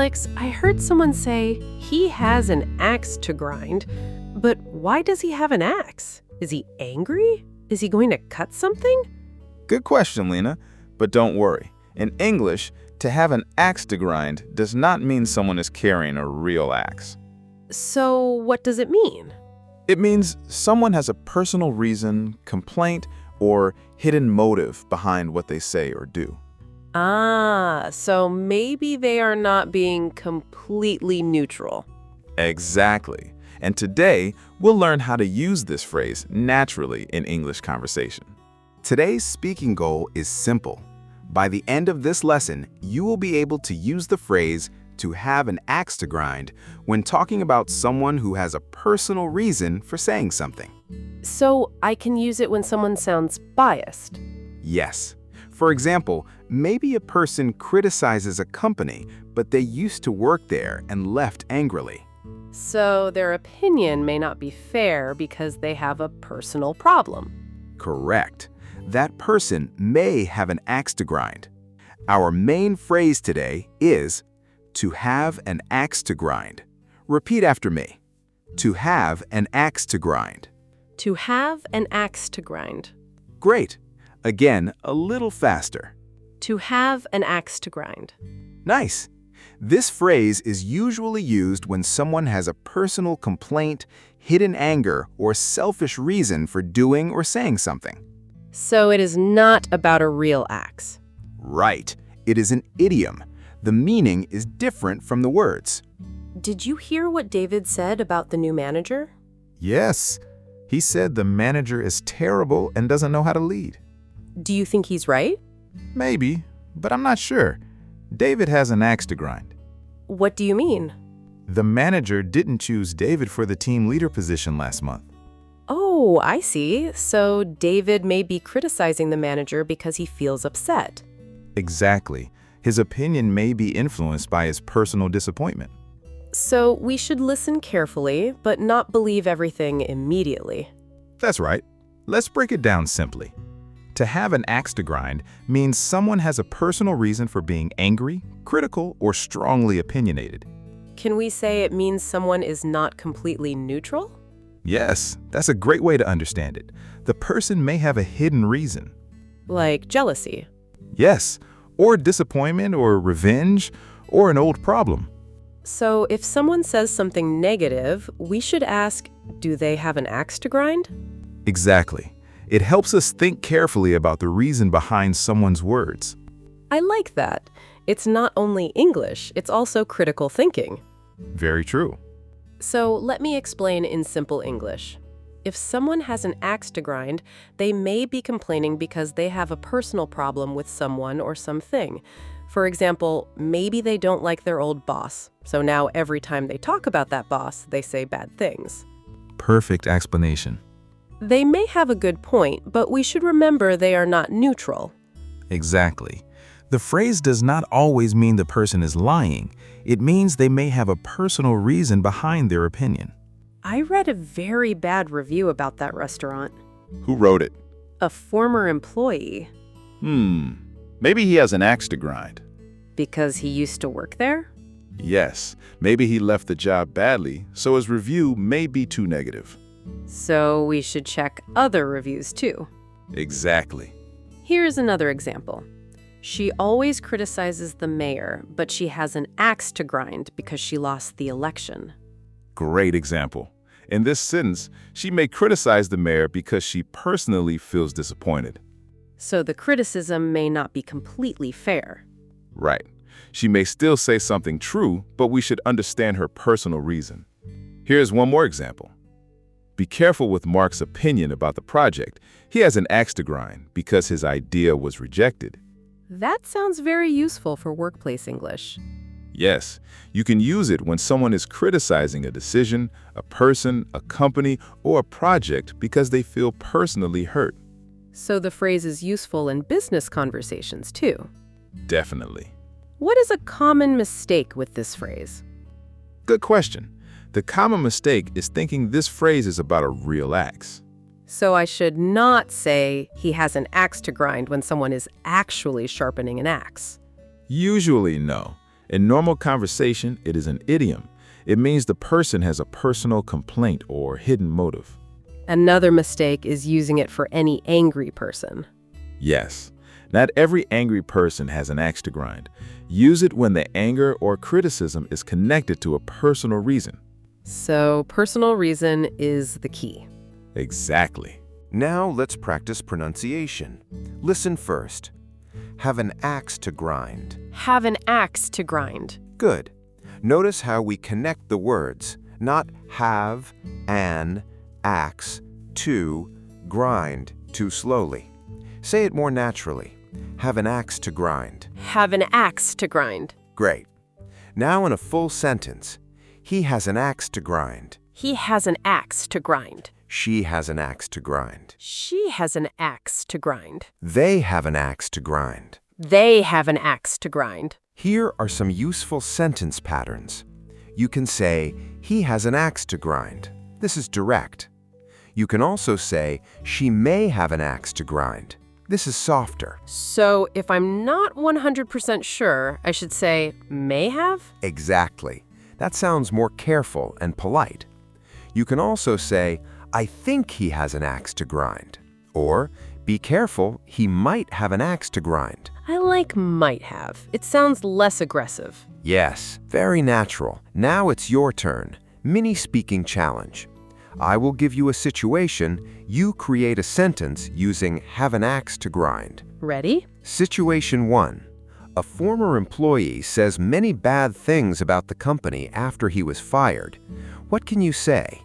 Alex, I heard someone say he has an axe to grind, but why does he have an axe? Is he angry? Is he going to cut something? Good question, Lina. But don't worry. In English, to have an axe to grind does not mean someone is carrying a real axe. So what does it mean? It means someone has a personal reason, complaint, or hidden motive behind what they say or do. Ah, so maybe they are not being completely neutral. Exactly. And today, we'll learn how to use this phrase naturally in English conversation. Today's speaking goal is simple. By the end of this lesson, you will be able to use the phrase to have an axe to grind when talking about someone who has a personal reason for saying something. So I can use it when someone sounds biased. Yes. For example, maybe a person criticizes a company, but they used to work there and left angrily. So their opinion may not be fair because they have a personal problem. Correct. That person may have an axe to grind. Our main phrase today is to have an axe to grind. Repeat after me. To have an axe to grind. To have an axe to grind. Great. Again, a little faster. To have an axe to grind. Nice. This phrase is usually used when someone has a personal complaint, hidden anger, or selfish reason for doing or saying something. So it is not about a real axe. Right. It is an idiom. The meaning is different from the words. Did you hear what David said about the new manager? Yes. He said the manager is terrible and doesn't know how to lead. Do you think he's right? Maybe, but I'm not sure. David has an axe to grind. What do you mean? The manager didn't choose David for the team leader position last month. Oh, I see. So David may be criticizing the manager because he feels upset. Exactly. His opinion may be influenced by his personal disappointment. So we should listen carefully, but not believe everything immediately. That's right. Let's break it down simply. To have an axe to grind means someone has a personal reason for being angry, critical, or strongly opinionated. Can we say it means someone is not completely neutral? Yes, that's a great way to understand it. The person may have a hidden reason. Like jealousy. Yes, or disappointment or revenge or an old problem. So if someone says something negative, we should ask, do they have an axe to grind? Exactly. It helps us think carefully about the reason behind someone's words. I like that. It's not only English, it's also critical thinking. Very true. So let me explain in simple English. If someone has an axe to grind, they may be complaining because they have a personal problem with someone or something. For example, maybe they don't like their old boss, so now every time they talk about that boss, they say bad things. Perfect explanation. They may have a good point, but we should remember they are not neutral. Exactly. The phrase does not always mean the person is lying. It means they may have a personal reason behind their opinion. I read a very bad review about that restaurant. Who wrote it? A former employee. Maybe he has an axe to grind. Because he used to work there? Yes, maybe he left the job badly, so his review may be too negative. So we should check other reviews too. Exactly. Here's another example. She always criticizes the mayor, but she has an axe to grind because she lost the election. Great example. In this sentence, she may criticize the mayor because she personally feels disappointed. So the criticism may not be completely fair. Right. She may still say something true, but we should understand her personal reason. Here's one more example. Be careful with Mark's opinion about the project. He has an axe to grind because his idea was rejected. That sounds very useful for workplace English. Yes, you can use it when someone is criticizing a decision, a person, a company, or a project because they feel personally hurt. So the phrase is useful in business conversations too. Definitely. What is a common mistake with this phrase? Good question. The common mistake is thinking this phrase is about a real axe. So I should not say he has an axe to grind when someone is actually sharpening an axe. Usually, no. In normal conversation, it is an idiom. It means the person has a personal complaint or hidden motive. Another mistake is using it for any angry person. Yes, not every angry person has an axe to grind. Use it when the anger or criticism is connected to a personal reason. So personal reason is the key. Exactly. Now let's practice pronunciation. Listen first. Have an axe to grind. Have an axe to grind. Good. Notice how we connect the words, not have, an, axe, to, grind, too slowly. Say it more naturally. Have an axe to grind. Have an axe to grind. Great. Now in a full sentence. He has an axe to grind. He has an axe to grind. She has an axe to grind. She has an axe to grind. They have an axe to grind. They have an axe to grind. Here are some useful sentence patterns. You can say, he has an axe to grind. This is direct. You can also say, she may have an axe to grind. This is softer. So if I'm not 100% sure, I should say may have? Exactly. That sounds more careful and polite. You can also say, I think he has an axe to grind. Or, be careful, he might have an axe to grind. I like might have. It sounds less aggressive. Yes, very natural. Now it's your turn. Mini speaking challenge. I will give you a situation. You create a sentence using have an axe to grind. Ready? Situation 1. A former employee says many bad things about the company after he was fired. What can you say?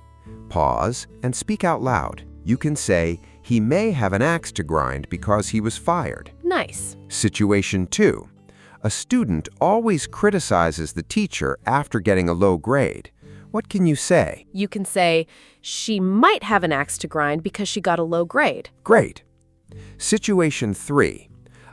Pause and speak out loud. You can say, he may have an axe to grind because he was fired. Nice. Situation 2. A student always criticizes the teacher after getting a low grade. What can you say? You can say, she might have an axe to grind because she got a low grade. Great. Situation 3.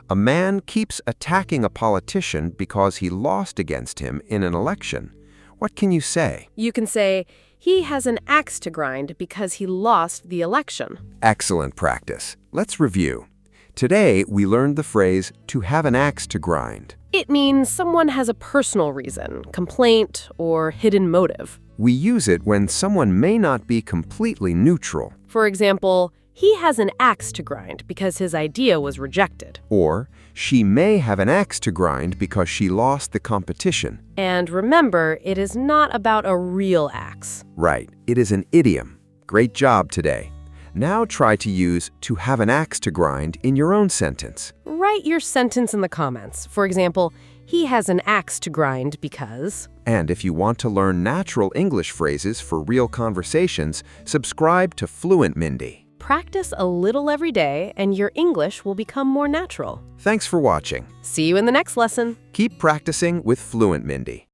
A man keeps attacking a politician because he lost against him in an election. What can you say? You can say, he has an axe to grind because he lost the election. Excellent practice. Let's review. Today, we learned the phrase, to have an axe to grind. It means someone has a personal reason, complaint, or hidden motive. We use it when someone may not be completely neutral. For example, he has an axe to grind because his idea was rejected. Or, she may have an axe to grind because she lost the competition. And remember, it is not about a real axe. Right, it is an idiom. Great job today. Now try to use to have an axe to grind in your own sentence. Write your sentence in the comments. For example, he has an axe to grind because... And if you want to learn natural English phrases for real conversations, subscribe to FluentMindee. Practice a little every day, and your English will become more natural. Thanks for watching. See you in the next lesson. Keep practicing with FluentMindee.